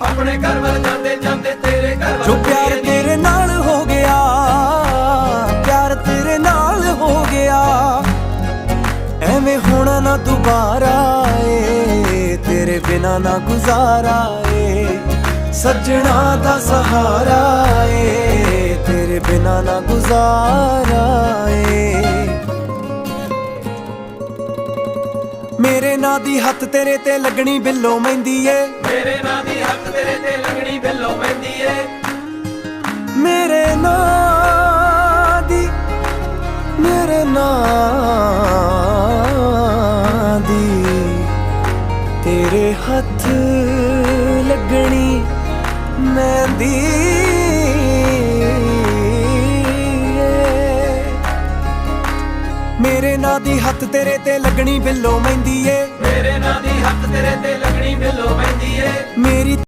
अपने घर वाल जाते जाते तेरे घर जो प्यार तेरे नाल हो गया, प्यार तेरे नाल हो गया, एवें होना ना दोबारा ए, तेरे बिना ना गुजारा ए, सजना दा सहारा ए, तेरे बिना ना गुजारा ए। मेरे नां दी हत्थ तेरे ते लगनी बिल्लो मेहंदी ए, मेरे नां दी हत्थ तेरे ते लगनी बिल्लो मेहंदी ए, मेरे नां दी, मेरे नां दी तेरे हत्थ लगनी मेहंदी मेरे नां दी हत्थ तेरे ते लगनी बिल्लो मेहंदी ए, मेरे नां दी हत्थ तेरे ते लगनी बिल्लो मेहंदी ए, मेरी